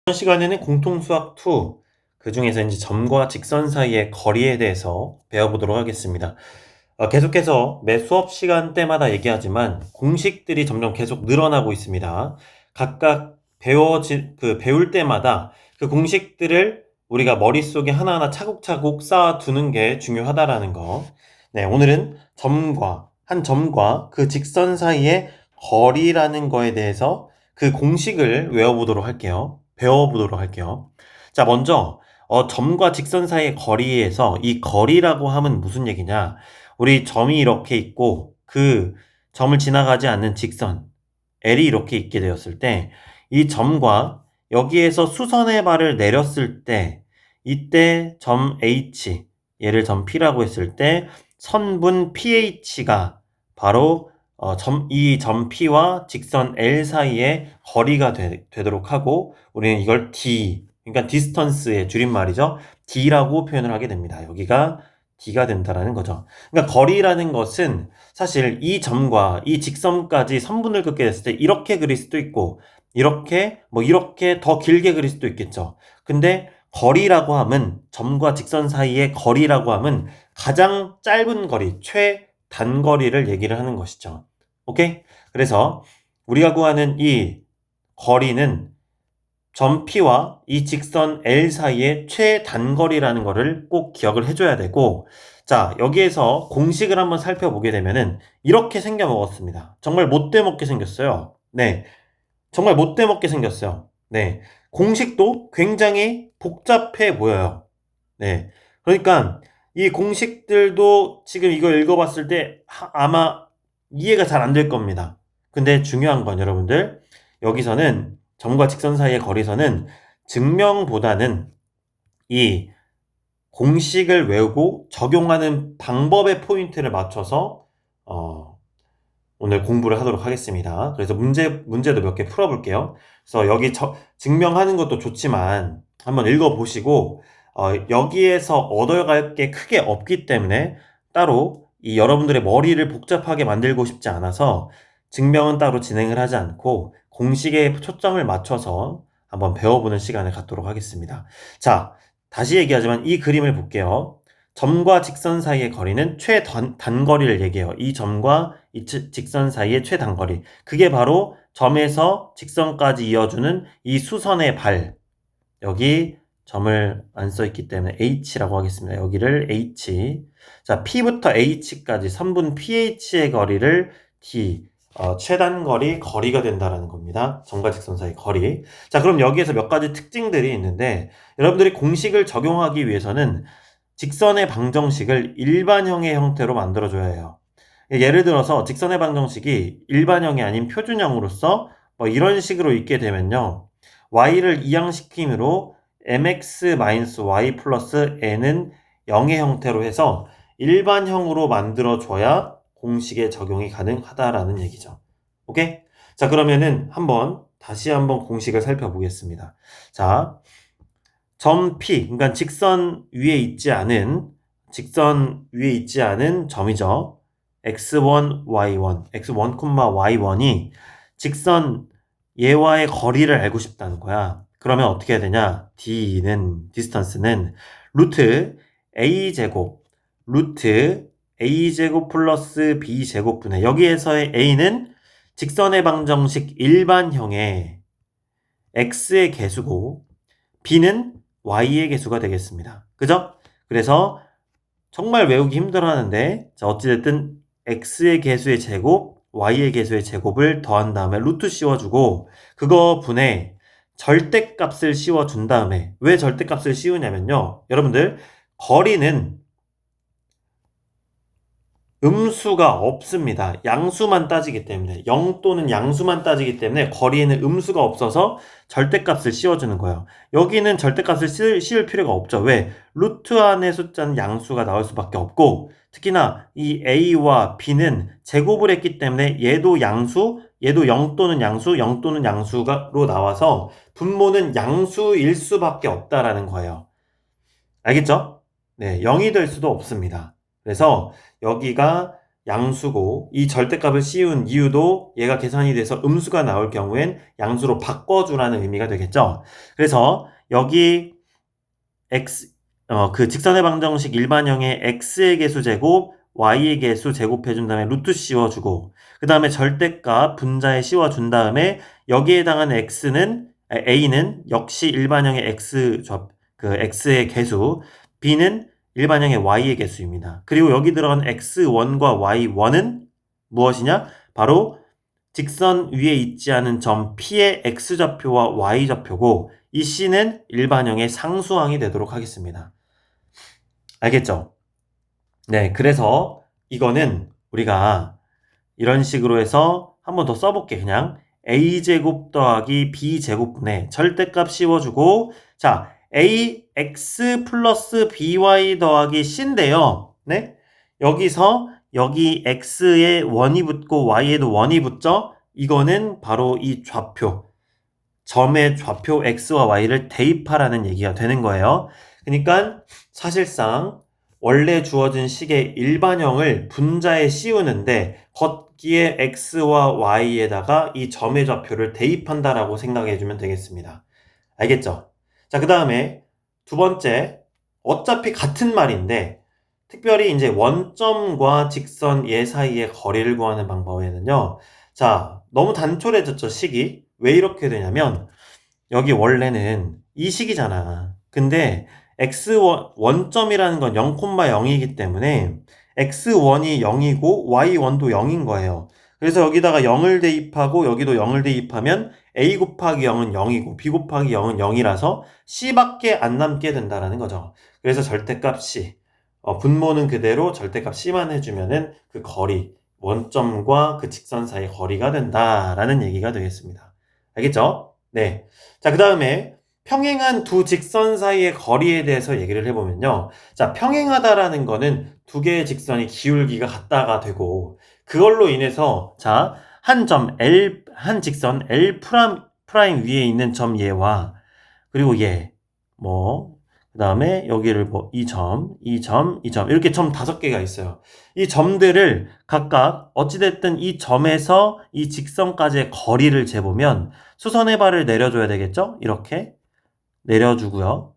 이번 시간에는 공통수학 2, 그 중에서 이제 점과 직선 사이의 거리에 대해서 배워보도록 하겠습니다. 계속해서 매 수업 시간 때마다 얘기하지만 공식들이 점점 계속 늘어나고 있습니다. 각각 배울 때마다 그 공식들을 우리가 머릿속에 하나하나 차곡차곡 쌓아두는 게 중요하다라는 거. 네, 오늘은 한 점과 그 직선 사이의 거리라는 거에 대해서 그 공식을 배워보도록 할게요. 자, 먼저 점과 직선 사이의 거리에서 이 거리라고 하면 무슨 얘기냐? 우리 점이 이렇게 있고 그 점을 지나가지 않는 직선 L이 이렇게 있게 되었을 때 이 점과 여기에서 수선의 발을 내렸을 때 이때 점 H, 얘를 점 P라고 했을 때 선분 PH가 바로 이 점 P와 직선 L 사이의 거리가 되도록 하고 우리는 이걸 D, 그러니까 디스턴스의 줄임말이죠. D라고 표현을 하게 됩니다. 여기가 D가 된다라는 거죠. 그러니까 거리라는 것은 사실 이 점과 이 직선까지 선분을 긋게 됐을 때 이렇게 그릴 수도 있고 이렇게 더 길게 그릴 수도 있겠죠. 근데 거리라고 하면 점과 직선 사이의 거리라고 하면 가장 짧은 거리, 최단거리를 얘기를 하는 것이죠. 오케이? 그래서 우리가 구하는 이 거리는 점 P와 이 직선 L 사이의 최단거리라는 거를 꼭 기억을 해줘야 되고, 자, 여기에서 공식을 한번 살펴보게 되면은 이렇게 생겨 먹었습니다. 정말 못돼 먹게 생겼어요. 네. 정말 못돼 먹게 생겼어요. 네. 공식도 굉장히 복잡해 보여요. 네. 그러니까 이 공식들도 지금 이거 읽어봤을 때 아마 이해가 잘 안 될 겁니다. 근데 중요한 건 여러분들, 여기서는 점과 직선 사이의 거리선은 증명보다는 이 공식을 외우고 적용하는 방법의 포인트를 맞춰서 오늘 공부를 하도록 하겠습니다. 그래서 문제도 몇 개 풀어볼게요. 그래서 여기 증명하는 것도 좋지만 한번 읽어보시고 여기에서 얻어갈 게 크게 없기 때문에 따로 이 여러분들의 머리를 복잡하게 만들고 싶지 않아서 증명은 따로 진행을 하지 않고 공식에 초점을 맞춰서 한번 배워보는 시간을 갖도록 하겠습니다. 자, 다시 얘기하지만 이 그림을 볼게요. 점과 직선 사이의 거리는 최단거리를 얘기해요. 이 점과 이 직선 사이의 최단거리. 그게 바로 점에서 직선까지 이어주는 이 수선의 발. 여기 점을 안 써있기 때문에 H라고 하겠습니다. 여기를 H. 자, P부터 H까지 선분 PH의 거리를 D. 최단거리, 거리가 된다라는 겁니다. 점과 직선 사이 거리. 자, 그럼 여기에서 몇 가지 특징들이 있는데 여러분들이 공식을 적용하기 위해서는 직선의 방정식을 일반형의 형태로 만들어줘야 해요. 예를 들어서 직선의 방정식이 일반형이 아닌 표준형으로서 이런 식으로 있게 되면요. y를 이항시킴으로 mx-y 플러스 n은 0의 형태로 해서 일반형으로 만들어줘야 공식의 적용이 가능하다라는 얘기죠. 오케이? 자, 그러면은 다시 한번 공식을 살펴보겠습니다. 자, 점 P, 그러니까 직선 위에 있지 않은 점이죠. x1, y1, x1, y1이 직선 얘와의 거리를 알고 싶다는 거야. 그러면 어떻게 해야 되냐? 디스턴스는 루트 a제곱 플러스 b제곱분의 여기에서의 a는 직선의 방정식 일반형의 x의 개수고 b는 y의 개수가 되겠습니다. 그죠? 그래서 정말 외우기 힘들어 하는데 어찌됐든 x의 개수의 제곱, y의 개수의 제곱을 더한 다음에 루트 씌워주고 그거 분에 절대값을 씌워준 다음에 왜 절대값을 씌우냐면요. 여러분들 거리는 음수가 없습니다. 양수만 따지기 때문에 0 또는 양수만 따지기 때문에 거리에는 음수가 없어서 절대값을 씌워주는 거예요. 여기는 절대값을 씌울 필요가 없죠. 왜? 루트 안의 숫자는 양수가 나올 수밖에 없고 특히나 이 a와 b는 제곱을 했기 때문에 얘도 양수, 얘도 0 또는 양수, 0 또는 양수로 나와서 분모는 양수일 수밖에 없다라는 거예요. 알겠죠? 네, 0이 될 수도 없습니다. 그래서 여기가 양수고 이 절대값을 씌운 이유도 얘가 계산이 돼서 음수가 나올 경우엔 양수로 바꿔주라는 의미가 되겠죠. 그래서 여기 그 직선의 방정식 일반형의 x의 개수 제곱 y의 개수 제곱해준 다음에 루트 씌워주고 그 다음에 절대값 분자에 씌워준 다음에 여기에 해당하는 a는 역시 일반형의 x의 개수, b는 일반형의 y의 개수입니다. 그리고 여기 들어간 x1과 y1은 무엇이냐? 바로 직선 위에 있지 않은 점 P의 x좌표와 y좌표고 이 C는 일반형의 상수항이 되도록 하겠습니다. 알겠죠? 네, 그래서 이거는 우리가 이런 식으로 해서 한 번 더 써볼게. 그냥 a제곱 더하기 b제곱분에 절대값 씌워주고 자, ax 플러스 by 더하기 c인데요. 네? 여기서 여기 x에 1이 붙고 y에도 1이 붙죠? 이거는 바로 이 좌표, 점의 좌표 x와 y를 대입하라는 얘기가 되는 거예요. 그러니까 사실상 원래 주어진 식의 일반형을 분자에 씌우는데 걷기에 x와 y에다가 이 점의 좌표를 대입한다라고 생각해주면 되겠습니다. 알겠죠? 자, 그 다음에 두 번째, 어차피 같은 말인데 특별히 이제 원점과 직선 얘 사이의 거리를 구하는 방법에는요. 자, 너무 단촐해졌죠, 식이. 왜 이렇게 되냐면 여기 원래는 이 식이잖아. 근데 원점이라는 건 0,0이기 때문에 x1이 0이고 y1도 0인 거예요. 그래서 여기다가 0을 대입하고 여기도 0을 대입하면 a 곱하기 0은 0이고 b 곱하기 0은 0이라서 c밖에 안 남게 된다라는 거죠. 그래서 절대값 c, 분모는 그대로 절대값 c만 해주면은 그 거리, 원점과 그 직선 사이의 거리가 된다라는 얘기가 되겠습니다. 알겠죠? 네. 자, 그 다음에 평행한 두 직선 사이의 거리에 대해서 얘기를 해보면요. 자, 평행하다라는 거는 두 개의 직선이 기울기가 같다가 되고 그걸로 인해서 자, 한 직선 L 프라임 위에 있는 점 얘와 그리고 얘, 그 다음에 여기를 이 점 이렇게 점 5개가 있어요. 이 점들을 각각 어찌됐든 이 점에서 이 직선까지의 거리를 재보면 수선의 발을 내려줘야 되겠죠? 이렇게 내려주고요.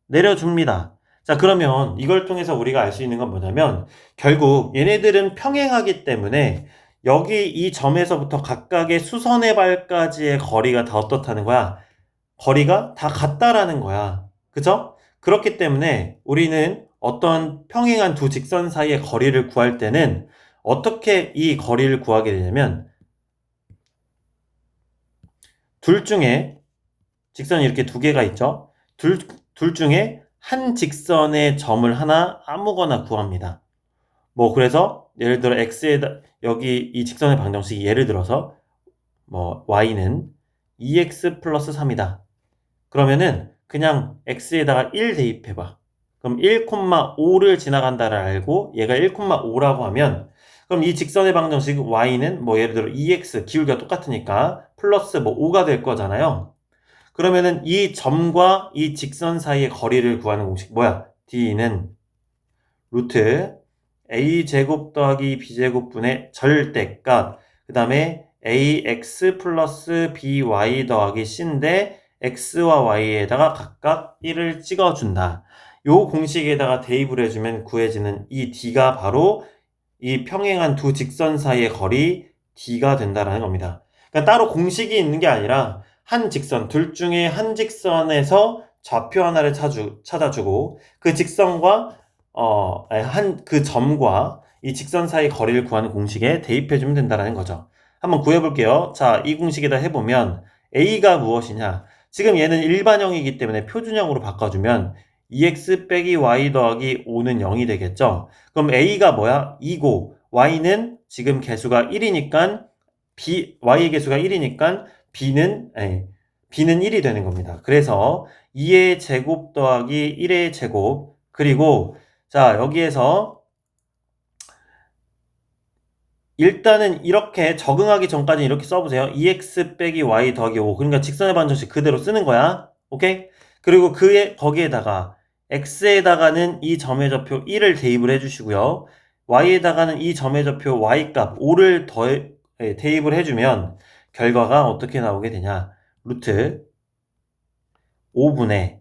내려줍니다. 자, 그러면 이걸 통해서 우리가 알 수 있는 건 뭐냐면 결국 얘네들은 평행하기 때문에 여기 이 점에서부터 각각의 수선의 발까지의 거리가 다 어떻다는 거야? 거리가 다 같다라는 거야. 그죠? 그렇기 때문에 우리는 어떤 평행한 두 직선 사이의 거리를 구할 때는 어떻게 이 거리를 구하게 되냐면 둘 중에 직선이 이렇게 두 개가 있죠? 둘 중에 한 직선의 점을 하나 아무거나 구합니다. 그래서 예를 들어 여기 이 직선의 방정식이 예를 들어서 y는 2x 플러스 3이다. 그러면은 그냥 x에다가 1 대입해봐. 그럼 1,5를 지나간다를 알고 얘가 1,5라고 하면 그럼 이 직선의 방정식 y는 예를 들어 2x 기울기가 똑같으니까 플러스 5가 될 거잖아요. 그러면은 이 점과 이 직선 사이의 거리를 구하는 공식 뭐야? d는 루트 a제곱 더하기 b제곱분의 절대값 그 다음에 ax 플러스 by 더하기 c인데 x와 y에다가 각각 1을 찍어준다. 요 공식에다가 대입을 해주면 구해지는 이 d가 바로 이 평행한 두 직선 사이의 거리 d가 된다는 겁니다. 그러니까 따로 공식이 있는 게 아니라 한 직선, 둘 중에 한 직선에서 좌표 하나를 찾아주고 그 직선과 그 점과 이 직선 사이 거리를 구하는 공식에 대입해주면 된다는 거죠. 한번 구해볼게요. 자, 이 공식에다 해보면 a가 무엇이냐? 지금 얘는 일반형이기 때문에 표준형으로 바꿔주면 2x 빼기 y 더하기 5는 0이 되겠죠? 그럼 a가 뭐야? 2고 y는 지금 개수가 1이니까 y의 개수가 1이니까 b는 1이 되는 겁니다. 그래서 2의 제곱 더하기 1의 제곱 그리고 자, 여기에서 일단은 이렇게 적응하기 전까지 이렇게 써보세요. 2x 빼기 y 더하기 5. 그러니까 직선의 방정식 그대로 쓰는 거야. 오케이? 그리고 거기에다가 x에다가는 이 점의 좌표 1을 대입을 해주시고요. y에다가는 이 점의 좌표 y값 5를 대입을 해주면 결과가 어떻게 나오게 되냐. 루트 5분의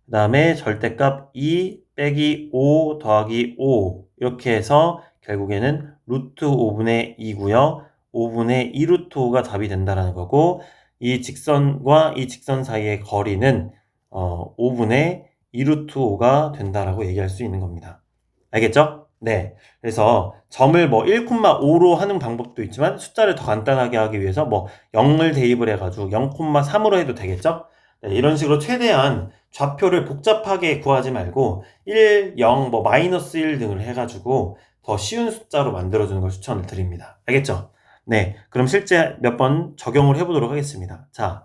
그 다음에 절대값 2 빼기 5 더하기 5 이렇게 해서 결국에는 루트 5분의 2고요. 5분의 2 루트 5가 답이 된다라는 거고 이 직선과 이 직선 사이의 거리는 5분의 2 루트 5가 된다라고 얘기할 수 있는 겁니다. 알겠죠? 네. 그래서 점을 뭐 1,5로 하는 방법도 있지만 숫자를 더 간단하게 하기 위해서 뭐 0을 대입을 해가지고 0,3으로 해도 되겠죠? 네, 이런 식으로 최대한 좌표를 복잡하게 구하지 말고 1, 0, 뭐 마이너스 1 등을 해가지고 더 쉬운 숫자로 만들어주는 걸 추천을 드립니다. 알겠죠? 네, 그럼 실제 몇 번 적용을 해보도록 하겠습니다. 자,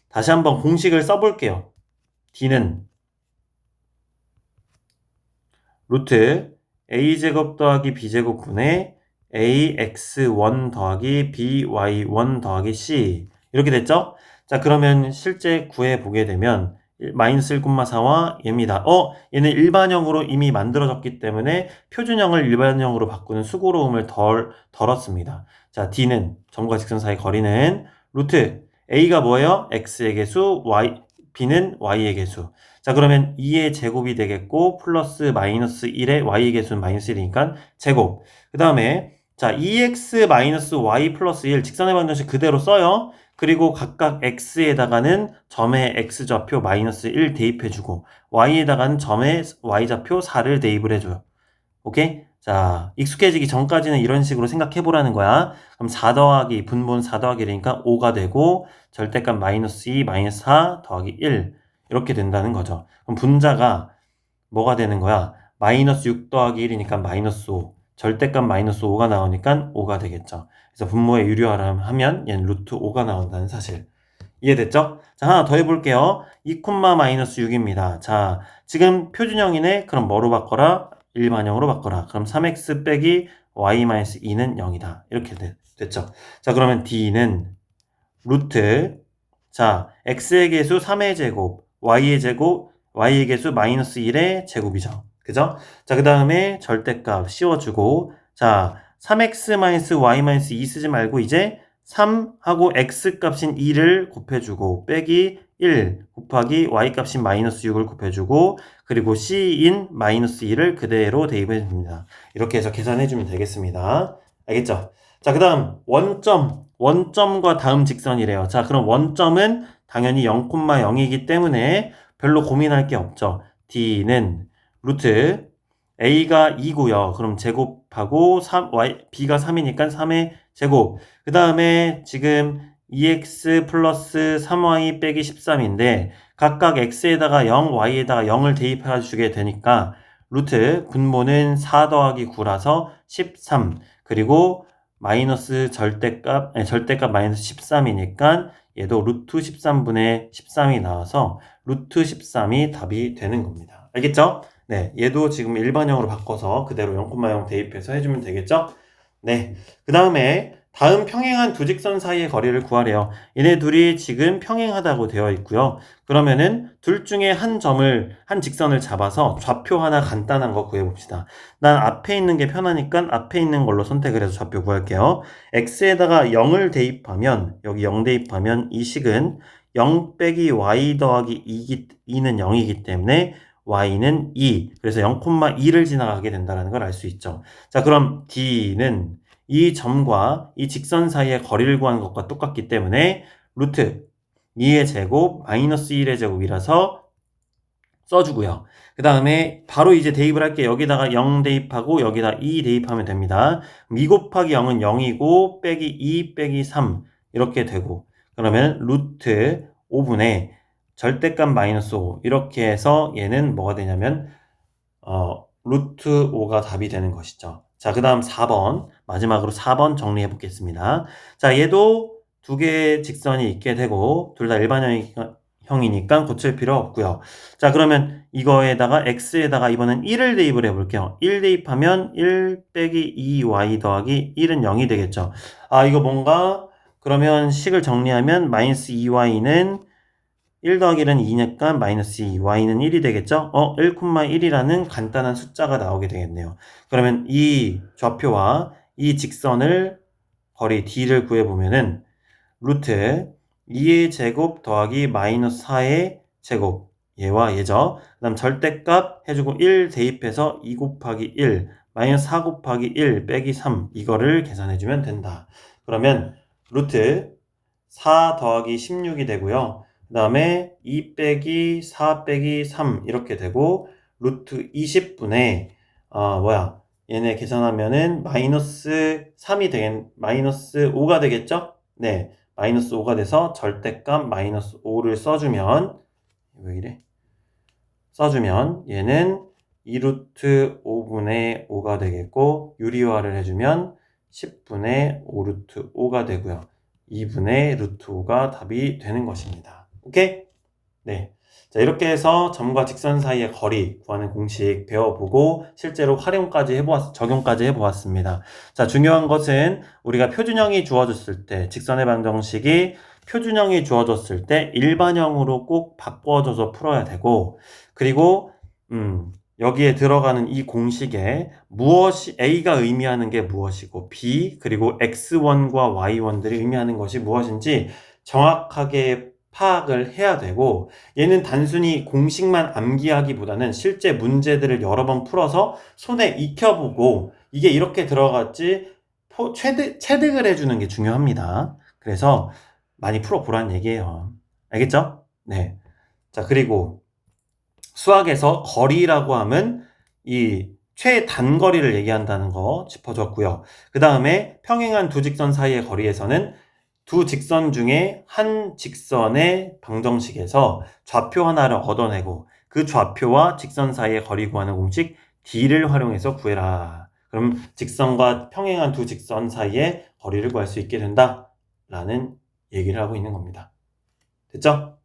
다시 한번 공식을 써볼게요. D는 루트 a제곱 더하기 b제곱 분의 ax1 더하기 by1 더하기 c 이렇게 됐죠? 자, 그러면 실제 구해보게 되면 마이너스 1,4와 얘입니다. 얘는 일반형으로 이미 만들어졌기 때문에 표준형을 일반형으로 바꾸는 수고로움을 덜었습니다. 자, D는 점과 직선 사이 거리는 루트 A가 뭐예요? X의 개수, B는 Y의 개수. 자, 그러면 2의 제곱이 되겠고 플러스 마이너스 1의 Y의 개수는 마이너스 1이니까 제곱. 그 다음에 자, 2x 마이너스 y 플러스 1 직선의 방정식 그대로 써요. 그리고 각각 x에다가는 점의 x좌표 마이너스 1 대입해주고 y에다가는 점의 y좌표 4를 대입을 해줘요. 오케이? 자, 익숙해지기 전까지는 이런 식으로 생각해보라는 거야. 그럼 4 더하기 분분 4 더하기 이러니까 5가 되고 절대값 마이너스 2 마이너스 4 더하기 1 이렇게 된다는 거죠. 그럼 분자가 뭐가 되는 거야? 마이너스 6 더하기 1이니까 마이너스 5 절대값 마이너스 5가 나오니까 5가 되겠죠. 그래서 분모에 유리하면 얘는 루트 5가 나온다는 사실. 이해됐죠? 자, 하나 더 해볼게요. 2, 마이너스 6입니다. 자, 지금 표준형이네. 그럼 뭐로 바꿔라? 일반형으로 바꿔라. 그럼 3x 빼기 y 마이너스 2는 0이다. 이렇게 됐죠. 자, 그러면 d는 루트 자, x의 개수 3의 제곱, y의 제곱, y의 개수 마이너스 1의 제곱이죠. 그죠? 자, 그 다음에 절대값 씌워주고, 자, 3x 마이너스 y 마이너스 2 쓰지 말고 이제 3하고 x 값인 2를 곱해주고, 빼기 1 곱하기 y 값인 마이너스 6을 곱해주고, 그리고 c인 마이너스 2를 그대로 대입해줍니다. 이렇게 해서 계산해주면 되겠습니다. 알겠죠? 자, 그 다음 원점과 다음 직선이래요. 자, 그럼 원점은 당연히 0,0이기 때문에 별로 고민할 게 없죠. D는 루트 A가 2고요. 그럼 제곱하고 B가 3이니까 3의 제곱. 그 다음에 지금 2x 플러스 3y 빼기 13인데 각각 x에다가 0, y에다가 0을 대입해 주게 되니까 루트 분모는 4 더하기 9라서 13 그리고 마이너스 절대값 마이너스 13이니까 얘도 루트 13분의 13이 나와서 루트 13이 답이 되는 겁니다. 알겠죠? 네, 얘도 지금 일반형으로 바꿔서 그대로 0,0 대입해서 해주면 되겠죠? 네, 그 다음에 다음 평행한 두 직선 사이의 거리를 구하래요. 얘네 둘이 지금 평행하다고 되어 있고요. 그러면은 둘 중에 한 직선을 잡아서 좌표 하나 간단한 거 구해봅시다. 난 앞에 있는 게 편하니까 앞에 있는 걸로 선택을 해서 좌표 구할게요. x에다가 0을 대입하면 여기 0 대입하면 이 식은 0 빼기 y 더하기 2는 0이기 때문에 y는 2 그래서 0,2를 지나가게 된다는 걸 알 수 있죠. 자, 그럼 d는 이 점과 이 직선 사이의 거리를 구하는 것과 똑같기 때문에 루트 2의 제곱 마이너스 1의 제곱이라서 써주고요. 그 다음에 바로 이제 대입을 할게요. 여기다가 0 대입하고 여기다 2 대입하면 됩니다. 2 곱하기 0은 0이고 빼기 2 빼기 3 이렇게 되고 그러면 루트 5분의 절대값 마이너스 5 이렇게 해서 얘는 뭐가 되냐면 루트 5가 답이 되는 것이죠. 자, 그 다음 4번 마지막으로 4번 정리해 보겠습니다. 자, 얘도 두 개의 직선이 있게 되고 둘 다 일반형이니까 고칠 필요 없고요. 자, 그러면 이거에다가 x에다가 이번엔 1을 대입을 해볼게요. 1 대입하면 1 빼기 2y 더하기 1은 0이 되겠죠. 아, 이거 뭔가 그러면 식을 정리하면 마이너스 2y는 1 더하기 1은 2니까 마이너스 2, y는 1이 되겠죠? 1,1이라는 간단한 숫자가 나오게 되겠네요. 그러면 이 좌표와 이 직선을 거리 d를 구해보면은 루트 2의 제곱 더하기 마이너스 4의 제곱, 얘와 얘죠. 그 다음 절대값 해주고 1 대입해서 2 곱하기 1 마이너스 4 곱하기 1 빼기 3 이거를 계산해주면 된다. 그러면 루트 4 더하기 16이 되고요. 그 다음에 2 빼기 4 빼기 3 이렇게 되고 루트 20분의 얘네 계산하면은 마이너스 3이 마이너스 5가 되겠죠? 네, 마이너스 5가 돼서 절대값 마이너스 5를 써주면 왜 이래? 써주면 얘는 2루트 5분의 5가 되겠고 유리화를 해주면 10분의 5루트 5가 되고요. 2분의 루트 5가 답이 되는 것입니다. 오케이? 네. 자, 이렇게 해서 점과 직선 사이의 거리 구하는 공식 배워보고 실제로 적용까지 해보았습니다. 자, 중요한 것은 우리가 표준형이 주어졌을 때, 직선의 방정식이 표준형이 주어졌을 때 일반형으로 꼭 바꿔줘서 풀어야 되고, 그리고 여기에 들어가는 이 공식에 A가 의미하는 게 무엇이고 B 그리고 X1과 Y1들이 의미하는 것이 무엇인지 정확하게 파악을 해야 되고, 얘는 단순히 공식만 암기하기보다는 실제 문제들을 여러 번 풀어서 손에 익혀보고 이게 이렇게 들어갔지 체득을 해주는 게 중요합니다. 그래서 많이 풀어보라는 얘기예요. 알겠죠? 네. 자, 그리고 수학에서 거리라고 하면 이 최단거리를 얘기한다는 거 짚어줬고요. 그 다음에 평행한 두 직선 사이의 거리에서는 두 직선 중에 한 직선의 방정식에서 좌표 하나를 얻어내고 그 좌표와 직선 사이의 거리 구하는 공식 D를 활용해서 구해라. 그럼 직선과 평행한 두 직선 사이의 거리를 구할 수 있게 된다 라는 얘기를 하고 있는 겁니다. 됐죠?